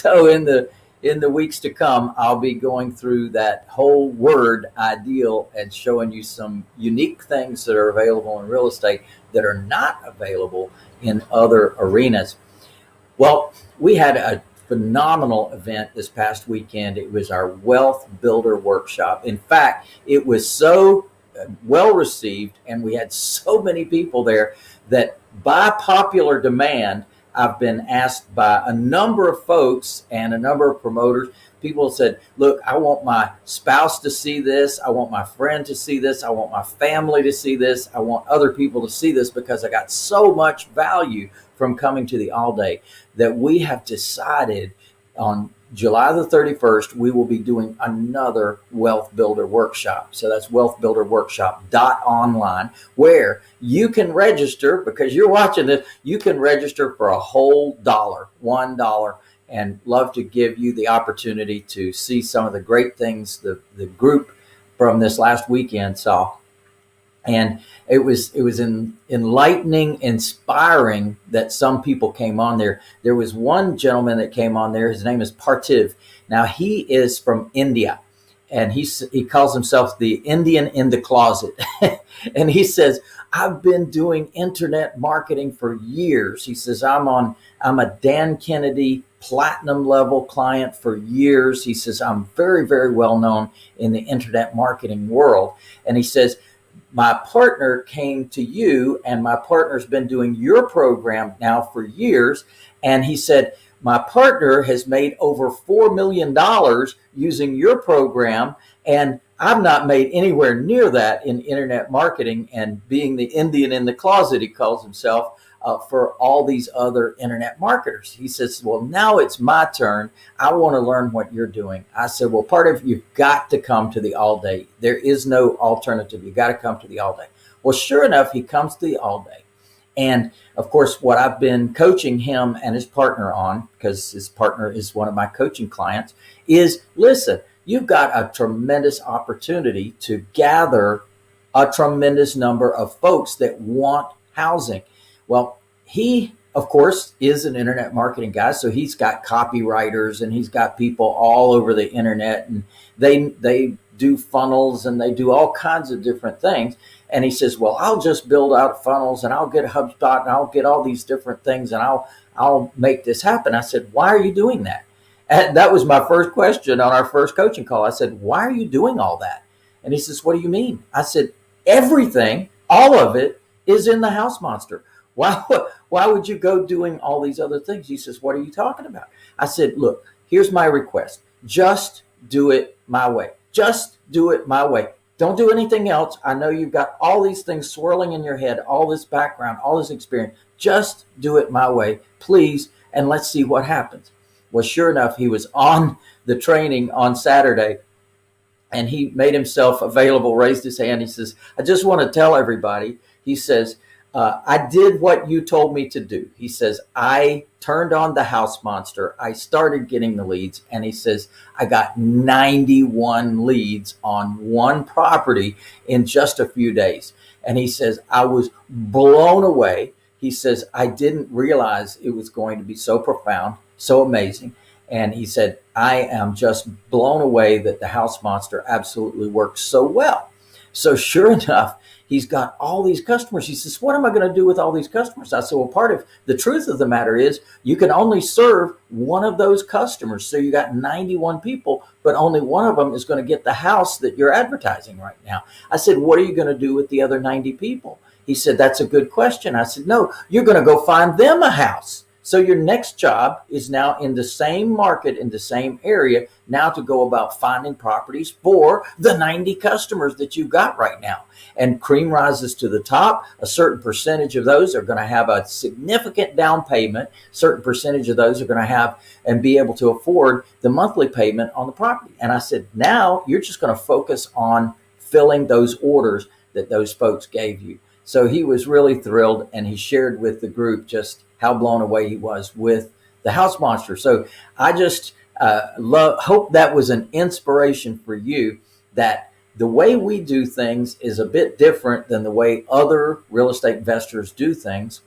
So in the weeks to come, I'll be going through that whole word ideal and showing you some unique things that are available in real estate that are not available in other arenas. Well, we had a phenomenal event this past weekend. It was our Wealth Builder Workshop. In fact, it was so well received, and we had so many people there that by popular demand, I've been asked by a number of folks and a number of promoters. People said, look, I want my spouse to see this. I want my friend to see this. I want my family to see this. I want other people to see this because I got so much value from coming to the all day that we have decided on July the 31st, we will be doing another Wealth Builder Workshop. So that's wealthbuilderworkshop.online, where you can register because you're watching this. You can register for a whole dollar, $1, and love to give you the opportunity to see some of the great things the group from this last weekend saw. And it was enlightening, inspiring that some people came on there. There was one gentleman that came on there. His name is Partiv. Now he is from India, and he calls himself the Indian in the closet. And he says, I've been doing internet marketing for years. He says, I'm a Dan Kennedy platinum level client for years. He says, I'm very, very well known in the internet marketing world. And he says, my partner came to you, and my partner's been doing your program now for years. And he said, my partner has made over $4 million using your program, and I've not made anywhere near that in internet marketing and being the Indian in the closet, he calls himself, for all these other internet marketers. He says, well, now it's my turn. I want to learn what you're doing. I said, well, part of you've got to come to the all day. There is no alternative. You got to come to the all day. Well, sure enough, he comes to the all day. And of course, what I've been coaching him and his partner on, because his partner is one of my coaching clients, is listen, you've got a tremendous opportunity to gather a tremendous number of folks that want housing. Well, he, of course, is an internet marketing guy. So he's got copywriters and he's got people all over the internet, and they do funnels and they do all kinds of different things. And he says, well, I'll just build out funnels and I'll get HubSpot and I'll get all these different things and I'll make this happen. I said, why are you doing that? And that was my first question on our first coaching call. I said, why are you doing all that? And he says, what do you mean? I said, everything, all of it is in the House Monster. Why would you go doing all these other things? He says, what are you talking about? I said, look, here's my request. Just do it my way. Just do it my way. Don't do anything else. I know you've got all these things swirling in your head, all this background, all this experience. Just do it my way, please, and let's see what happens. Well, sure enough, he was on the training on Saturday, and he made himself available, raised his hand. He says, I just want to tell everybody, he says, I did what you told me to do. He says, I turned on the House Monster. I started getting the leads. And he says, I got 91 leads on one property in just a few days. And he says, I was blown away. He says, I didn't realize it was going to be so profound, so amazing. And he said, I am just blown away that the House Monster absolutely works so well. So sure enough, he's got all these customers. He says, what am I going to do with all these customers? I said, well, part of the truth of the matter is you can only serve one of those customers. So you got 91 people, but only one of them is going to get the house that you're advertising right now. I said, what are you going to do with the other 90 people? He said, that's a good question. I said, no, you're going to go find them a house. So your next job is now in the same market, in the same area, now to go about finding properties for the 90 customers that you've got right now. And cream rises to the top. A certain percentage of those are going to have a significant down payment. Certain percentage of those are going to have and be able to afford the monthly payment on the property. And I said, now you're just going to focus on filling those orders that those folks gave you. So he was really thrilled, and he shared with the group just how blown away he was with the House Monster. So I just hope that was an inspiration for you, that the way we do things is a bit different than the way other real estate investors do things.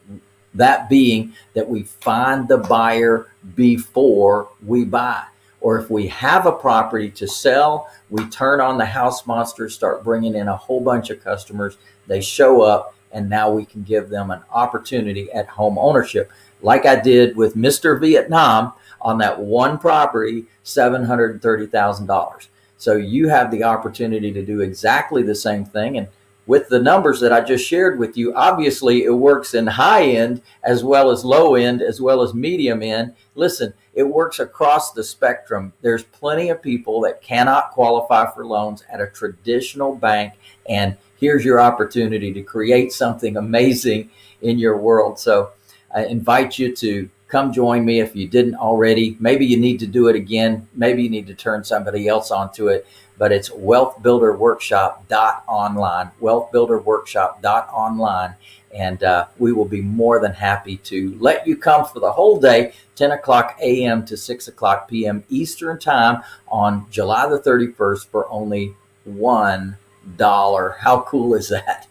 That being that we find the buyer before we buy. Or if we have a property to sell, we turn on the house monsters, start bringing in a whole bunch of customers. They show up, and now we can give them an opportunity at home ownership. Like I did with Mr. Vietnam on that one property, $730,000. So you have the opportunity to do exactly the same thing. And with the numbers that I just shared with you, obviously it works in high end as well as low end, as well as medium end. Listen, it works across the spectrum. There's plenty of people that cannot qualify for loans at a traditional bank. And here's your opportunity to create something amazing in your world. So I invite you to come join me if you didn't already. Maybe you need to do it again. Maybe you need to turn somebody else onto it. But it's wealthbuilderworkshop.online, wealthbuilderworkshop.online. And we will be more than happy to let you come for the whole day, 10 o'clock a.m. to 6 o'clock p.m. Eastern Time on July the 31st for only $1. How cool is that?